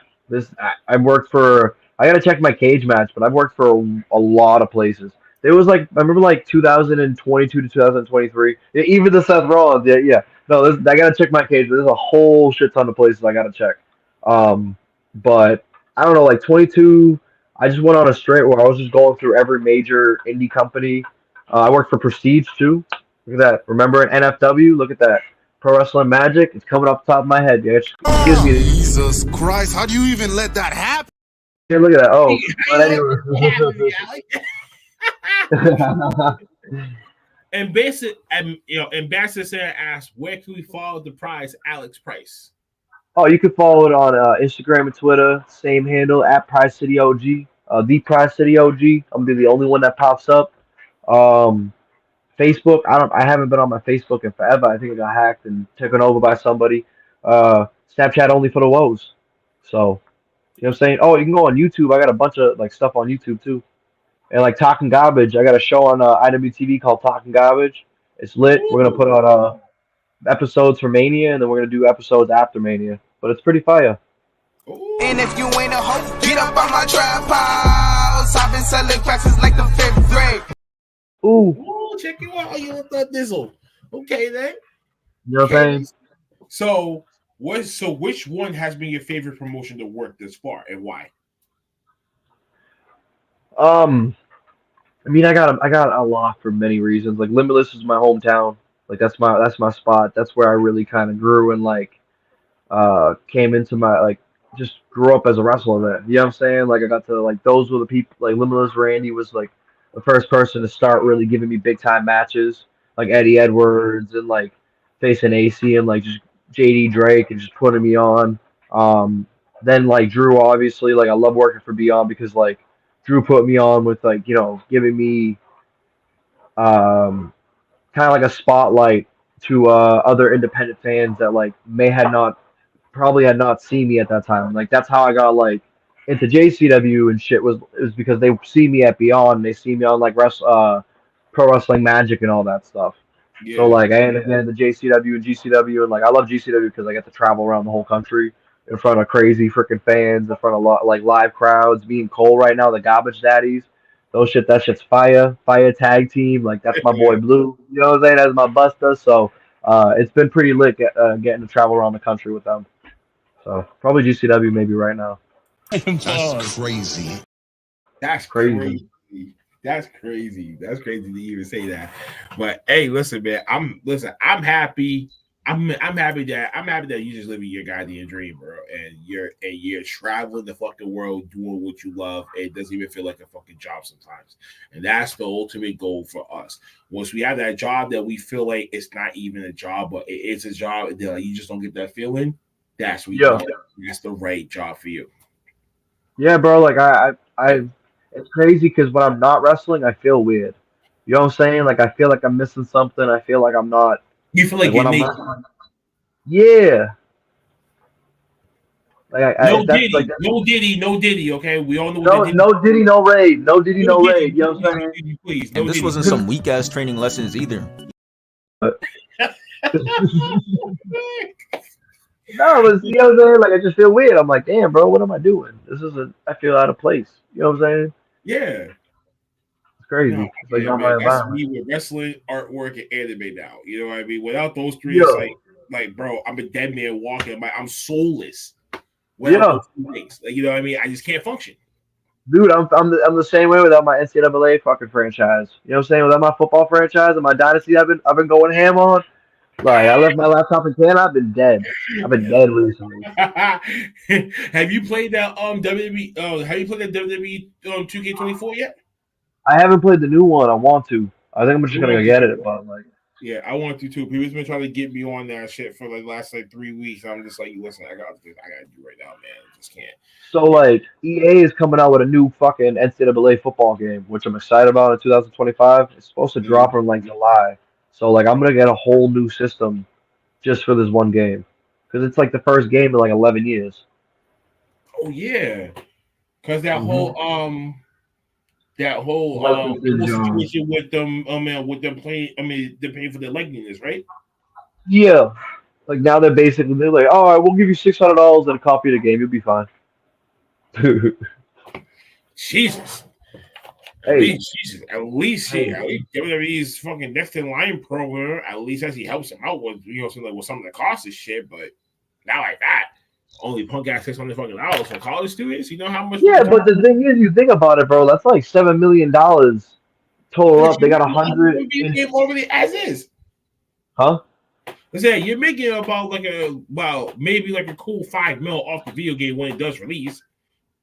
I worked for. I gotta check my cage match, but I've worked for a lot of places. There was like I remember like 2022 to 2023. Even the Seth Rollins. Yeah. No, I gotta check my cage. But there's a whole shit ton of places I gotta check. But I don't know, like 22. I just went on a straight where I was just going through every major indie company. I worked for Prestige too. Look at that. Remember an NFW? Look at that. Pro Wrestling Magic. It's coming off the top of my head. Yeah, excuse me. Jesus Christ! How do you even let that happen? Here, look at that. Oh, but anyway. Ambassador Sarah asked, "Where can we follow the prize, Alex Price?" Oh, you can follow it on Instagram and Twitter. Same handle at Prize City OG. The Prize City OG. I'm gonna be the only one that pops up. Facebook, I haven't been on my Facebook in forever. I think it got hacked and taken over by somebody. Snapchat only for the woes. So, you know what I'm saying? Oh, you can go on YouTube. I got a bunch of like stuff on YouTube too. And like Talking Garbage, I got a show on IWTV called Talking Garbage. It's lit. We're gonna put out episodes for Mania, and then we're gonna do episodes after Mania. But it's pretty fire. And if you ain't a hoe, get up on my trap house. I've been selling classes like the 5th grade. Ooh, check you out. You look that dizzle. Okay, then. You know what I'm saying? So which one has been your favorite promotion to work this far, and why? I mean, I got a lot for many reasons. Like Limitless is my hometown. Like that's my spot. That's where I really kind of grew and like came into my like just grew up as a wrestler there. You know what I'm saying? Like I got to like those were the people like Limitless Randy was like the first person to start really giving me big time matches, like Eddie Edwards and like facing AC and like just JD Drake and just putting me on. Then like Drew, obviously, like I love working for Beyond because like Drew put me on with like, you know, giving me kind of like a spotlight to other independent fans that like probably had not seen me at that time. Like that's how I got like into JCW and shit was because they see me at Beyond and they see me on like Pro Wrestling Magic and all that stuff. Yeah. So like I ended up getting the JCW and GCW and like I love GCW because I get to travel around the whole country in front of crazy freaking fans, in front of like live crowds. Me and Cole right now, the Garbage Daddies, that shit's fire tag team. Like that's my boy Blue. You know what I'm saying? That's my Buster. So it's been pretty lit getting to travel around the country with them. So probably GCW maybe right now. That's crazy. That's crazy. That's crazy. That's crazy to even say that. But hey, listen, man. I'm happy. I'm happy that you just living your goddamn dream, bro. And you're traveling the fucking world doing what you love. It doesn't even feel like a fucking job sometimes. And that's the ultimate goal for us. Once we have that job that we feel like it's not even a job, but it's a job that like, you just don't get that feeling. That's what that's the right job for you. Yeah, bro. Like I it's crazy because when I'm not wrestling, I feel weird. You know what I'm saying? Like I feel like I'm missing something. I feel like I'm not. You feel like when you're yeah. Like no Diddy, no Diddy. Okay, we all know. No Diddy, no Raid. No Diddy, no Raid. You know what I'm saying? Please, and this wasn't some weak ass training lessons either. No, but you know what I'm saying? Like I just feel weird. I'm like, damn, bro, what am I doing? I feel out of place. You know what I'm saying? Yeah. It's No, crazy. It's like yeah, not my man. That's environment. me with wrestling, artwork, and anime now. You know what I mean? Without those three, it's Yo, like, bro, I'm a dead man walking. I'm soulless without yeah, those two things. Like, you know what I mean? I just can't function. dude, I'm the same way without my NCAA fucking franchise. You know what I'm saying? Without my football franchise and my dynasty, I've been going ham on. Like I left my laptop in Canada. I've been dead. I've been dead recently. Have you played that WWE? Have you played that WWE 2K24 yet? I haven't played the new one. I want to. I think I'm I just gonna want go to get too. it. But like, Yeah, I want to too. People's been trying to get me on that shit for like last like 3 weeks. I'm just like, listen, I got this. I gotta do right now, man. I just can't. so like EA is coming out with a new fucking NCAA football game, which I'm excited about in 2025. It's supposed to Mhm. drop in like July. So like I'm gonna get a whole new system just for this one game because it's like the first game in like 11 years. Oh yeah, because that Mm-hmm. whole Licensing, situation with them playing. I mean, they're paying for their likeness, right? yeah. Like now they're like, all right, we'll give you $600 and a copy of the game. You'll be fine. Jesus. At Hey, least, Jesus, at least hey, shit. At least WWE's fucking next in line program. At least actually helps him out with something like with some of the cost of shit, but not like that. Only punk ass $600 for college students. You know how much yeah, fucking but time? the thing is, you think about it, bro. That's like $7 million total But up. They you're got a making hundred a video in, game already as is. huh? I said you're making about maybe like a cool 5 mil off the video game when it does release.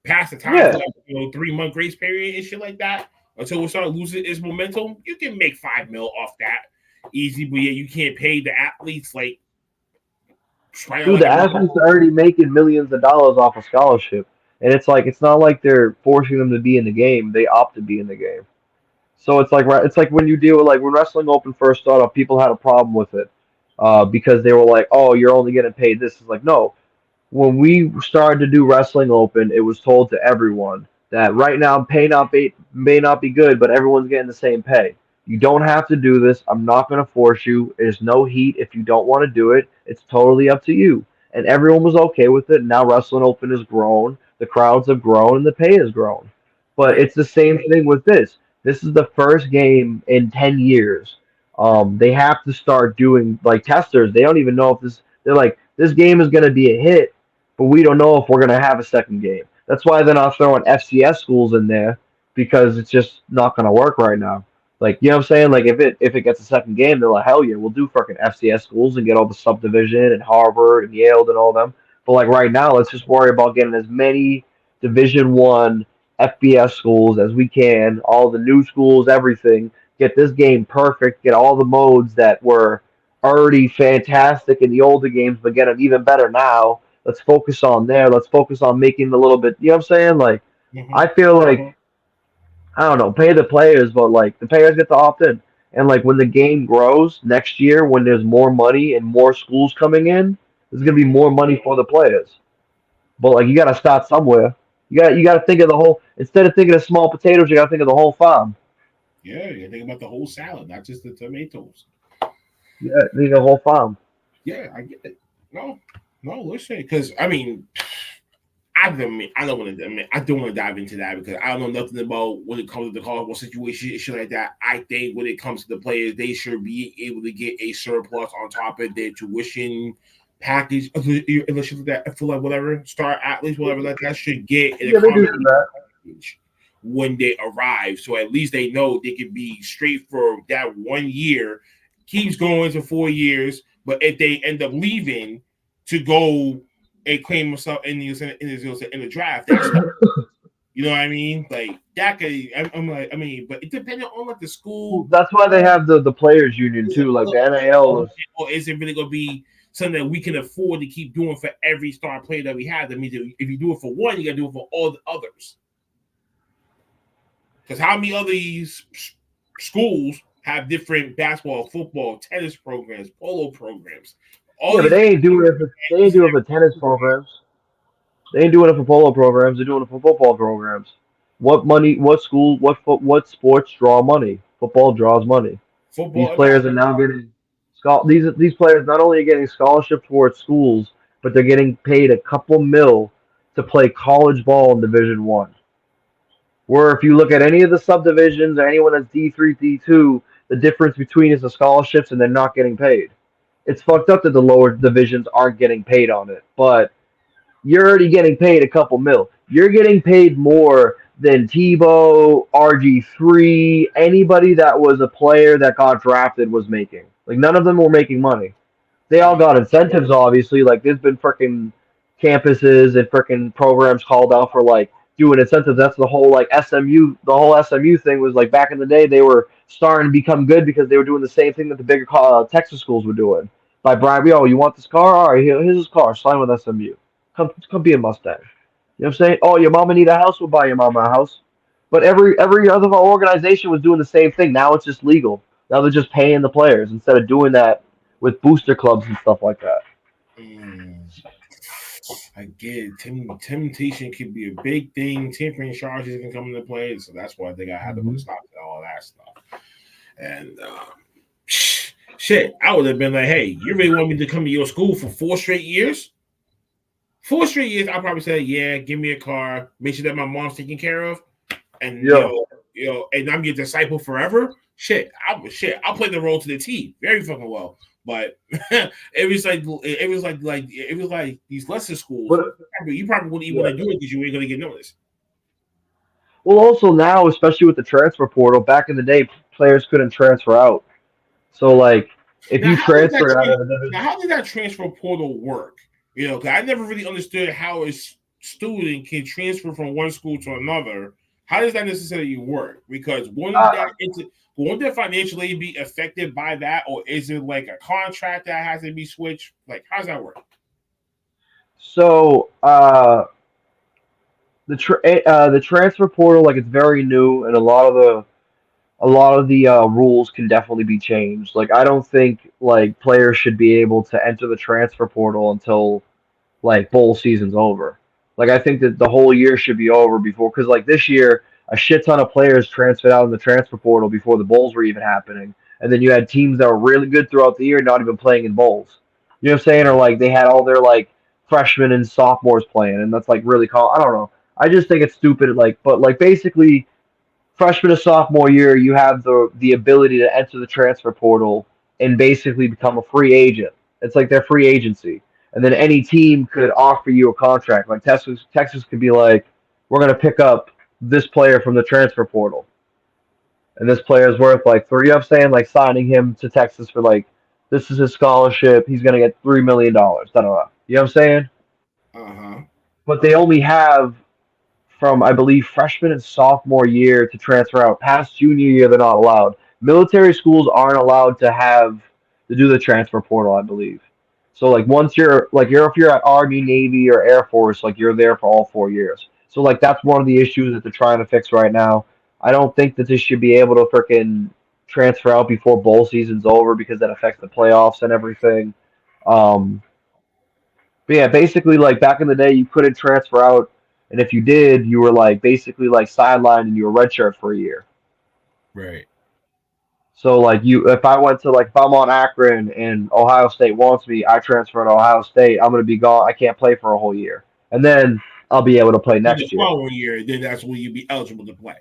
Past the time for Yeah, like 3 month grace period and shit like that until we start losing its momentum. You can make 5 mil off that easy, but yeah, you can't pay the athletes like straight out dude, like the a athletes are already making millions of dollars off a scholarship, and it's like it's not like they're forcing them to be in the game. They opt to be in the game. So it's like when you deal with like when Wrestling Open first started, people had a problem with it, because they were like, oh, you're only getting paid this. It's like no, when we started to do Wrestling Open, it was told to everyone that right now pay not be, may not be good, but everyone's getting the same pay. You don't have to do this. I'm not going to force you. There's no heat if you don't want to do it. It's totally up to you. And everyone was okay with it. Now Wrestling Open has grown, the crowds have grown, and the pay has grown. But right. it's the same thing with this. This is the first game in 10 years. They have to start doing like testers. They don't even know if this. They're like, this game is going to be a hit, but we don't know if we're going to have a second game. That's why they're not throwing FCS schools in there because it's just not going to work right now. Like, you know what I'm saying? Like, if it gets a second game, they're like, hell yeah, we'll do fucking FCS schools and get all the subdivision and Harvard and Yale and all them. But like right now, let's just worry about getting as many Division 1 FBS schools as we can, all the new schools, everything. Get this game perfect. Get all the modes that were already fantastic in the older games, but get them even better now. Let's focus on there. Let's focus on making a little bit. You know what I'm saying? Like, I Mm-hmm. feel like I don't know, pay the players, but like the players get to opt in. And like when the game grows next year, when there's more money and more schools coming in, there's gonna be Mm-hmm. more money for the players. But like you gotta start somewhere. You gotta think of the whole instead of thinking of small potatoes, you gotta think of the whole farm. Yeah, you think about the whole salad, not just the tomatoes. Yeah, think of the whole farm. Yeah, I get it. No, no, listen, because I mean, I don't want to. I mean, I don't want to dive into that because I don't know nothing about when it comes to the college situation and shit like that. I think when it comes to the players, they should be able to get a surplus on top of their tuition package, unless you that for like whatever star athletes, whatever like that should get an Yeah, they do accommodation that. package when they arrive. So at least they know they can be straight for that 1 year, keeps going to 4 years. But if they end up leaving to go and claim himself in the draft, that's fine. You know what I mean? Like that could. I'm like, I mean, but it depending on like the school. That's why they have the players union too, like the NAL. Or is it really going to be something that we can afford to keep doing for every star player that we have? That means if you do it for one, you got to do it for all the others. Because how many other schools have different basketball, football, tennis programs, polo programs? All Yeah, but these they ain't doing it. They ain't doing it for tennis programs. They ain't doing it for polo programs. They're doing it for football programs. What money? What school? What sports draw money? Football draws money. These football and players are basketball. now getting these players not only are getting scholarships towards schools, but they're getting paid a couple mil to play college ball in Division One. Where if you look at any of the subdivisions or anyone that's D3, D2, the difference between is the scholarships and they're not getting paid. It's fucked up that the lower divisions aren't getting paid on it, but you're already getting paid a couple mil. You're getting paid more than Tebow, RG3, anybody that was a player that got drafted was making. Like, none of them were making money. They all got incentives, obviously. Like, there's been freaking campuses and freaking programs called out for, like, doing incentives. That's the whole, like, SMU. The whole SMU thing was, like, back in the day, they were starting to become good because they were doing the same thing that the bigger Texas schools were doing. By bribe, yo, you want this car? All right, here's his car. Sign with SMU. Come be a Mustang. You know what I'm saying? Oh, your mama need a house? We'll buy your mama a house. But every other organization was doing the same thing. Now it's just legal. Now they're just paying the players instead of doing that with booster clubs and stuff like that. I get it. Temptation could be a big thing. Tampering charges can come into play, so that's why I think I had to put a stop to all that stuff. And shit, I would have been like, "Hey, you really want me to come to your school for 4 straight years? 4 straight years?" I'll probably say, "Yeah, give me a car, make sure that my mom's taken care of, and you know, and I'm your disciple forever." I'll play the role to the T very fucking well. But it was like these lesser schools. You probably wouldn't even want to do it because you ain't gonna get noticed. Well, also now, especially with the transfer portal, back in the day, players couldn't transfer out. So, like, if you transfer out of the now, how did that transfer portal work? You know, because I never really understood how a student can transfer from one school to another. How does that necessarily work? Because won't their financial aid be affected by that, or is it like a contract that has to be switched? Like, how does that work? So, the transfer portal, like, it's very new, and a lot of the rules can definitely be changed. Like, I don't think like players should be able to enter the transfer portal until like bowl season's over. Like, I think that the whole year should be over before, because like this year, a shit ton of players transferred out in the transfer portal before the bowls were even happening, and then you had teams that were really good throughout the year not even playing in bowls. You know what I'm saying? Or like they had all their like freshmen and sophomores playing, and that's like really I don't know. I just think it's stupid. Like, but like basically freshman to sophomore year, you have the ability to enter the transfer portal and basically become a free agent. It's like their free agency, and then any team could offer you a contract. Like Texas could be like, we're gonna pick up this player from the transfer portal, and this player is worth like three. I'm saying like signing him to Texas for like this is his scholarship. He's gonna get $3 million. Da, da, da. You know what I'm saying? But they only have from I believe freshman and sophomore year to transfer out. Past junior year, they're not allowed. Military schools aren't allowed to do the transfer portal, I believe. So like once if you're at Army, Navy, or Air Force, like you're there for all 4 years. So like that's one of the issues that they're trying to fix right now. I don't think that this should be able to freaking transfer out before bowl season's over because that affects the playoffs and everything. Um, but yeah, basically, like back in the day, you couldn't transfer out, and if you did, you were like basically like sidelined and you were redshirt for a year. Right. So like if I went to like if I'm on Akron and Ohio State wants me, I transfer to Ohio State. I'm gonna be gone. I can't play for a whole year, and then I'll be able to play next year. The following year, then that's when you'd be eligible to play.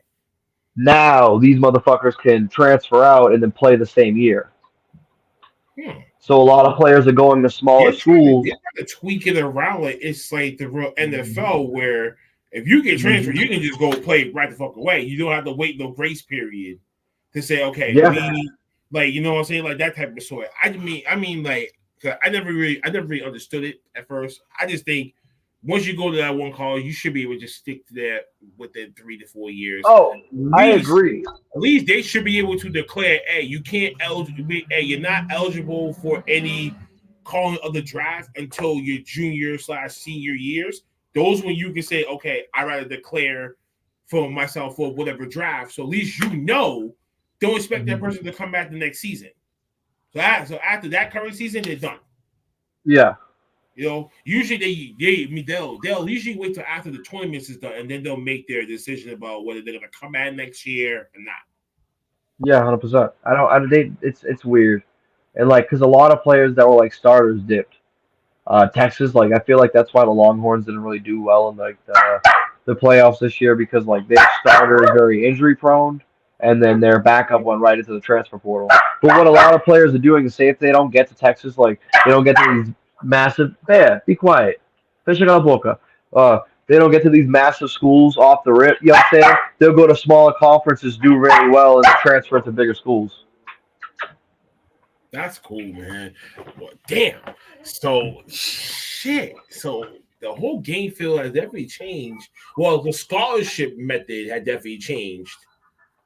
Now these motherfuckers can transfer out and then play the same year. So a lot of players are going to smaller schools. They're trying to tweak it around like it's like the real NFL where if you get transferred, you can just go play right the fuck away. You don't have to wait no grace period to say, okay, like you know what I'm saying, like that type of sort. I mean, like I never really understood it at first. I just think once you go to that one college, you should be able to just stick to that within 3 to 4 years. Oh, I agree. At least they should be able to declare, hey, you're not eligible for any calling of the draft until your junior/senior years. Those when you can say, okay, I rather declare for myself for whatever draft. So at least don't expect that person to come back the next season. So after that current season, they're done. Yeah. You know, usually they'll usually wait till after the tournament is done, and then they'll make their decision about whether they're gonna come back next year or not. Yeah, 100%. It's weird, and like because a lot of players that were like starters dipped. Texas, like I feel like that's why the Longhorns didn't really do well in like the playoffs this year because like their starter is very injury prone, and then their backup went right into the transfer portal. But what a lot of players are doing is say if they don't get to Texas, like they don't get to these massive, yeah, be quiet, fish out of boca. They don't get to these massive schools off the rip. You know what I'm saying? They'll go to smaller conferences, do really well, and then transfer to bigger schools. That's cool, man. Well, damn. So shit. So the whole game field has definitely changed. Well, the scholarship method had definitely changed.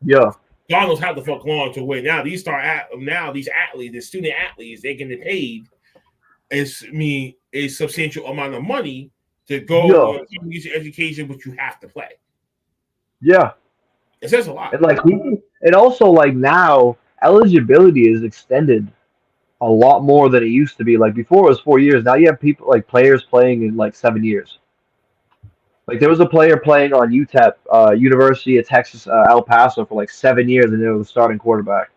Yeah. God knows how the fuck long to wait. Now these athletes, the student athletes, they getting paid a substantial amount of money to go Yeah. get your education, but you have to play. Yeah. It says a lot. And like and also like now eligibility is extended a lot more than it used to be. Like before it was 4 years. Now you have people like players playing in like 7 years. Like there was a player playing on UTEP, University of Texas, El Paso for like 7 years, and they were the starting quarterback.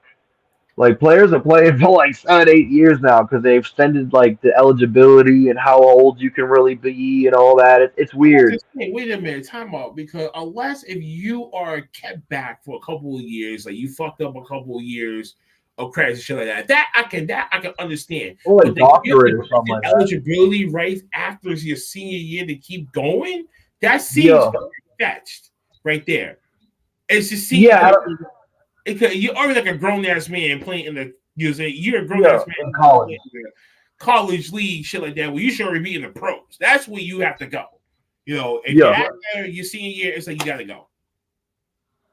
Like players are playing for like 7, 8 years now because they extended like the eligibility and how old you can really be and all that. It's weird. Wait a minute, time out. Because unless if you are kept back for a couple of years, like you fucked up a couple of years of credits and shit like that, that I can understand. Or like But doctorate or something like that. eligibility right after your senior year to keep going, that seems fetched right there. It's just seems you're already like a grown ass man playing in the you're a grown ass man in college. College league, shit like that, where you should already be in the pros. That's where you have to go. You know, if you're out there, your senior year, it's like you gotta go.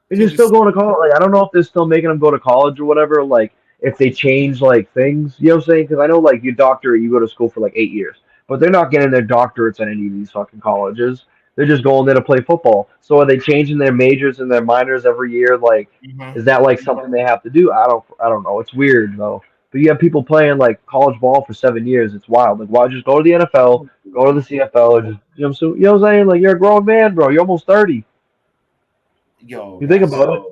They're still going to college. Like I don't know if they're still making them go to college or whatever. Like if they change like things, you know what I'm saying? Because I know like your doctorate, you go to school for like 8 years, but they're not getting their doctorates at any of these fucking colleges. They're just going there to play football. So are they changing their majors and their minors every year? Like, is that like something they have to do? I don't know. It's weird though. But you have people playing like college ball for 7 years. It's wild. Like, why just go to the NFL, go to the CFL, or just you know what I'm saying? Like, you're a grown man, bro. You're almost 30. Yo, you think about it.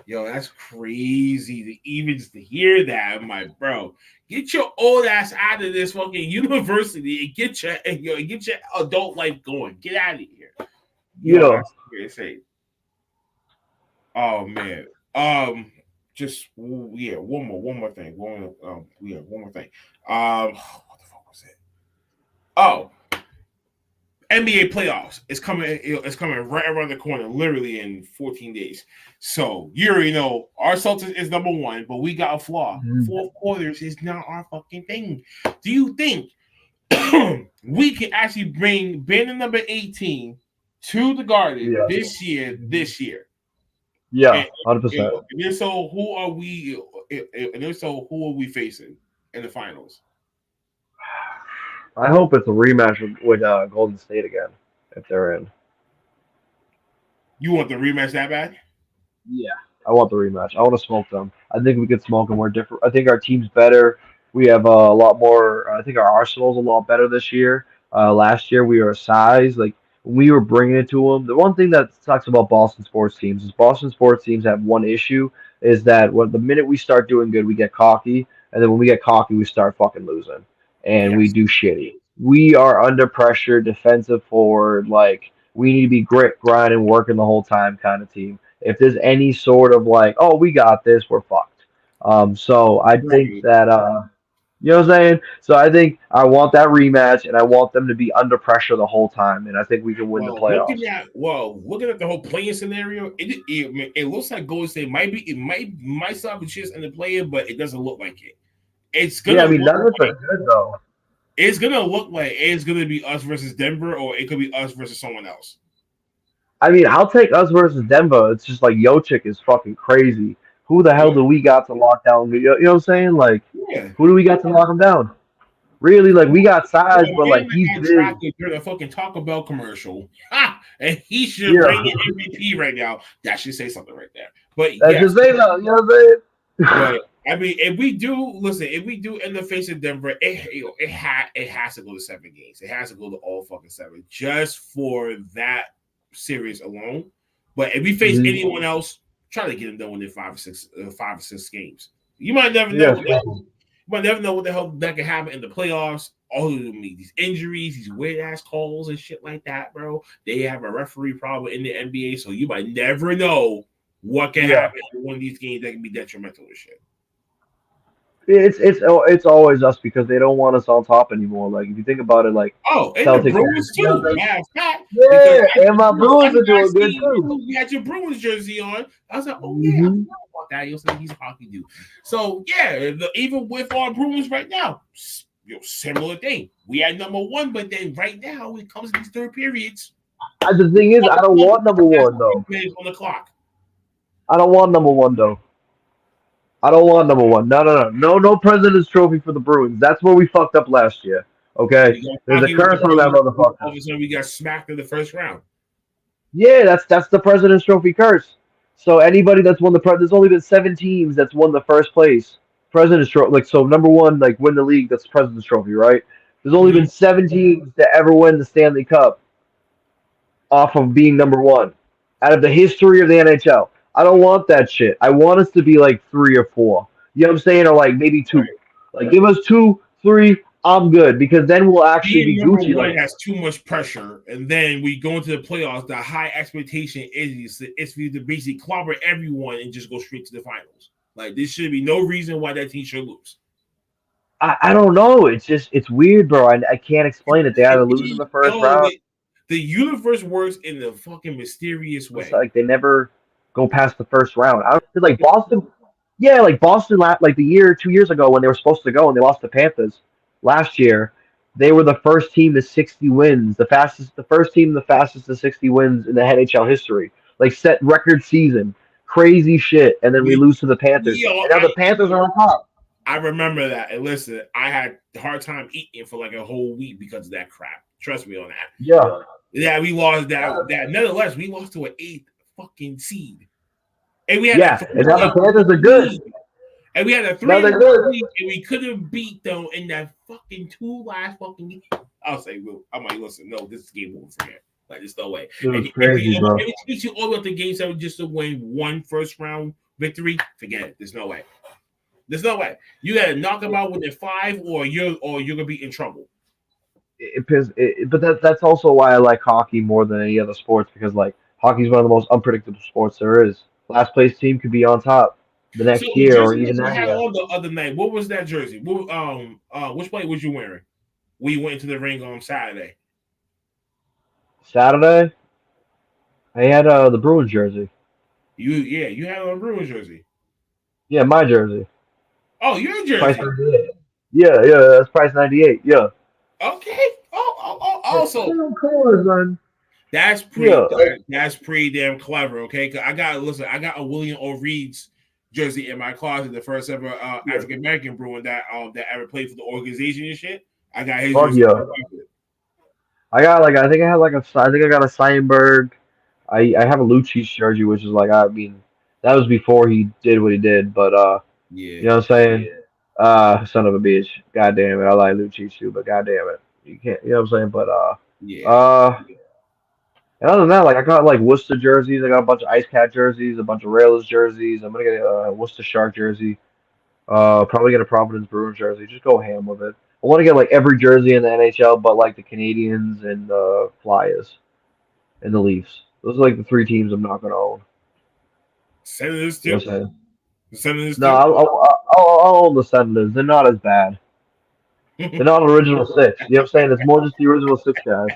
Yo, that's crazy to even just to hear that. I'm like, bro, get your old ass out of this fucking university and get your adult life going. Get out of here. Yo, that's insane. Oh man. Just one more thing. One more thing. What the fuck was it? Oh, NBA playoffs is coming. It's coming right around the corner, literally in 14 days. So you already know our Celtics is number one, but we got a flaw. Fourth quarters is not our fucking thing. Do you think we can actually bring Banner number 18 to the Garden this year? Yeah, 100%. And if so, who are we? And if so, who are we facing in the finals? I hope it's a rematch with Golden State again, if they're in. You want the rematch that bad? Yeah, I want the rematch. I want to smoke them. I think we could smoke them. We're different. I think our team's better. We have a lot more. I think our arsenal's a lot better this year. Last year we were a size. Like when we were bringing it to them. The one thing that sucks about Boston sports teams is Boston sports teams have one issue is that when the minute we start doing good, we get cocky, and then when we get cocky, we start fucking losing, and we do shitty. We are under pressure, defensive forward. Like we need to be grit, grind, and working the whole time kind of team. If there's any sort of like, oh, we got this, we're fucked. So I think that you know what I'm saying? So I think I want that rematch, and I want them to be under pressure the whole time, and I think we can win the playoffs. Looking at the whole playing scenario, it looks like Golden State might still have a chance in the play-in, but it doesn't look like it. It's gonna. Yeah, I mean none of us are good though. It's gonna look like it's gonna be us versus Denver, or it could be us versus someone else. I mean, I'll take us versus Denver. It's just like Jokic is fucking crazy. Who the hell do we got to lock down? You know what I'm saying? Like, who do we got to lock him down? Really, like we got size, but like he's big. During a fucking Taco Bell commercial, and he should reign the MVP right now. That should say something right there. But that should say that. You know what I'm saying? But I mean, if we do end up facing Denver, it has to go to 7 games. It has to go to all fucking 7 just for that series alone. But if we face anyone else, try to get them done within 5 or 6 games. You might never know. But never know what the hell that can happen in the playoffs. All of them, these injuries, these weird ass calls and shit like that, bro. They have a referee problem in the NBA, so you might never know what can happen in one of these games that can be detrimental and shit. It's always us because they don't want us on top anymore. Like if you think about it, like Oh, and the Celtics, Bruins too. Matter of fact, because yeah, and my Bruins are doing good too. you had your Bruins jersey on. I was like, oh yeah, I forgot about that. You'll say he's a hockey dude. So yeah, even with our Bruins right now, similar thing. We had number one, but then right now when it comes to these third periods, The thing is, I don't want number one though. On the clock. I don't want number one though. I don't want number one. No President's Trophy for the Bruins. That's where we fucked up last year. Okay, there's a curse on that motherfucker. All of a sudden, we got smacked in the first round. Yeah, that's the President's Trophy curse. So anybody that's won there's only been 7 teams that's won the first place President's Trophy. Like so, number one, like win the league. That's President's Trophy, right? There's only been 7 teams to ever win the Stanley Cup off of being number one out of the history of the NHL. I don't want that shit. I want us to be like 3 or 4. You know what I'm saying? Or like maybe 2. Like give us 2, 3. I'm good because then we'll actually be Gucci. One has too much pressure, and then we go into the playoffs. The high expectation is for you to basically clobber everyone and just go straight to the finals. Like there should be no reason why that team should lose. I don't know. It's weird, bro. I can't explain it. They either lose in the first round. The universe works in a fucking mysterious way. It's like they never go past the first round. I feel like Boston. Yeah, like Boston, like the 2 years ago when they were supposed to go and they lost to Panthers. Last year, they were the first team to 60 wins, the first team the fastest to 60 wins in the NHL history. Like set record season, crazy shit, and then we lose to the Panthers. And now the Panthers are on top. I remember that. And listen, I had a hard time eating for like a whole week because of that crap. Trust me on that. Yeah, we lost that. Nonetheless, we lost to an 8th fucking seed, and we had and now the Panthers are good. And we had a 3 and we couldn't beat them in that fucking 2 last fucking games. I'll say, well, I'm like, listen, no, this is game over for him. Like, there's no way. It was crazy, bro. If it takes you all up the game 7 just to win 1 first round victory, forget it. There's no way. There's no way. You got to knock them out within 5, or you're gonna be in trouble. But that's also why I like hockey more than any other sports because like hockey's one of the most unpredictable sports there is. Last place team could be on top the next year or even that year. On the other night, what was that jersey? Which play was you wearing? We went into the ring on Saturday. Saturday, I had the Bruins jersey. You had on a Bruins jersey. Yeah, my jersey. Oh, your jersey. Price 98. Yeah, that's price 98. Yeah. Okay. Also, that's pretty damn clever. Okay, I got a William O'Reed's jersey in my closet, the first ever African American Bruin that ever played for the organization and shit. I got his jersey. I got I think I got a Steinberg. I have a Lucic jersey, which is like that was before he did what he did, but you know what I'm saying? Son of a bitch. God damn it. I like Lucic too, but god damn it. You can't, you know what I'm saying? But and other than that, like I got like Worcester jerseys, I got a bunch of Ice Cat jerseys, a bunch of Railers jerseys. I'm gonna get a Worcester Shark jersey. Probably get a Providence Bruins jersey. Just go ham with it. I want to get like every jersey in the NHL, but like the Canadians and the Flyers and the Leafs. Those are like the 3 teams I'm not gonna own. Senators too. You know Senators. No, I'll own the Senators. They're not as bad. They're not original 6. You know what I'm saying? It's more just the original 6 guys.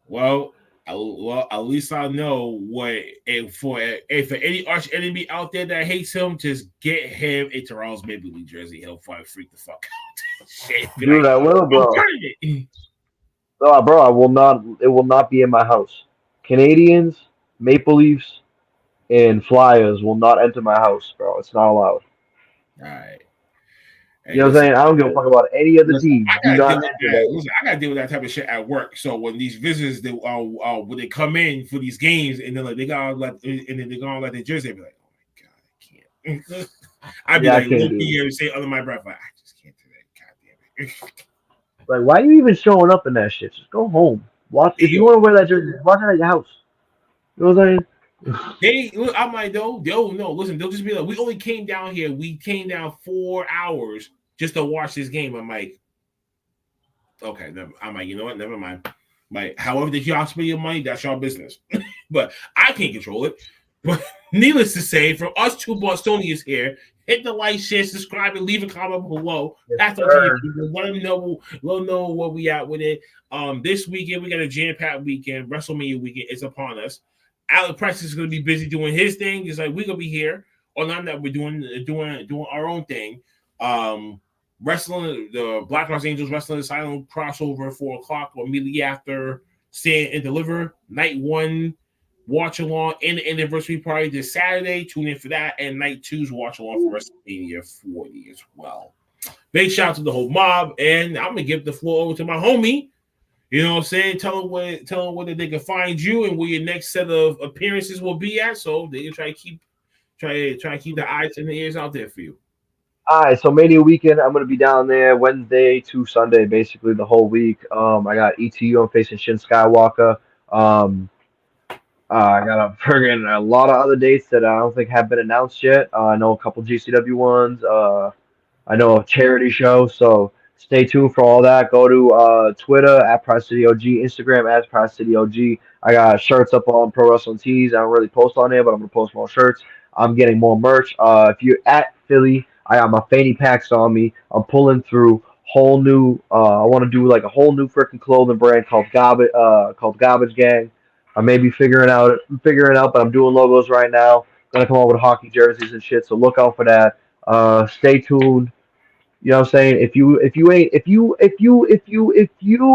Well, at least I know what. And for any arch enemy out there that hates him, just get him a Toronto's Maple Leaf jersey. He'll probably freak the fuck out. Shit, dude, I will, bro. No, bro, I will not. It will not be in my house. Canadians, Maple Leafs, and Flyers will not enter my house, bro. It's not allowed. All right. You know what I'm saying? I don't give a fuck about any other team. I gotta deal with that type of shit at work. So when these visitors, when they come in for these games, and then like they're gonna let their jersey, be like, oh my god, I can't. I'd be like looking here and say under my breath, like I just can't do that. God damn it. Like, why are you even showing up in that shit? Just go home. Watch if you want to wear that jersey. Watch it at your house. You know what I'm saying? I'm like, no, listen, they'll just be like, we only came down here. We came down 4 hours just to watch this game. I'm like, okay, I'm like, you know what? Never mind. Like, however the y'all spend your money, that's your business. But I can't control it. But needless to say, from us two Bostonians here, hit the like, share, subscribe, and leave a comment below. Pass on to your people. Let them know where we at with it. This weekend we got a jam-packed weekend. WrestleMania weekend is upon us. Alec Preston is going to be busy doing his thing. It's like we're gonna be here. Or not that we're doing our own thing. Wrestling, the Black Lost Angels Wrestling Asylum crossover at 4 o'clock or immediately after Stand and Deliver. Night 1 watch along and the anniversary party this Saturday. Tune in for that. And night 2's watch along for WrestleMania 40 as well. Big shout out to the whole mob. And I'm gonna give the floor over to my homie. You know what I'm saying? Tell them where they can find you and where your next set of appearances will be at, so they can try to keep the eyes and the ears out there for you. All right, so Mania weekend, I'm gonna be down there Wednesday to Sunday, basically the whole week. I got ETU. I'm facing Shin Skywalker. I got a lot of other dates that I don't think have been announced yet. I know a couple GCW ones. I know a charity show, so stay tuned for all that. Go to Twitter at Pride City OG, Instagram at Pride City OG. I got shirts up on Pro Wrestling Tees. I don't really post on there, but I'm gonna post more shirts. I'm getting more merch. If you're at Philly, I got my fanny packs on me. I'm pulling through whole new. I want to do like a whole new freaking clothing brand called Garbage Gang. I may be figuring out, but I'm doing logos right now. Gonna come up with hockey jerseys and shit. So look out for that. Stay tuned. You know what I'm saying? If you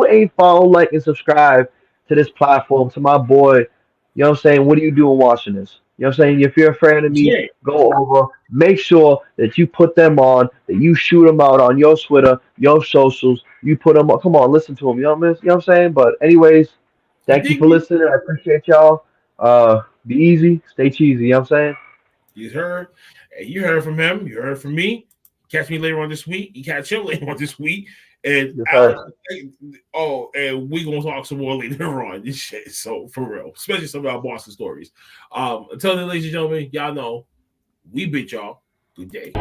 ain't follow, like, and subscribe to this platform, to my boy, you know what I'm saying? What are you doing watching this? You know what I'm saying? If you're a fan of me, go over, make sure that you put them on, that you shoot them out on your Twitter, your socials. You put them on. Come on, listen to them. You know what I'm saying? But anyways, thank you for listening. I appreciate y'all. Be easy, stay cheesy. You know what I'm saying? You heard from him. You heard from me. Catch me later on this week. You catch him later on this week. And and we gonna talk some more later on this shit. So for real, especially some of our Boston stories. Until then, ladies and gentlemen, y'all know we bid y'all good day.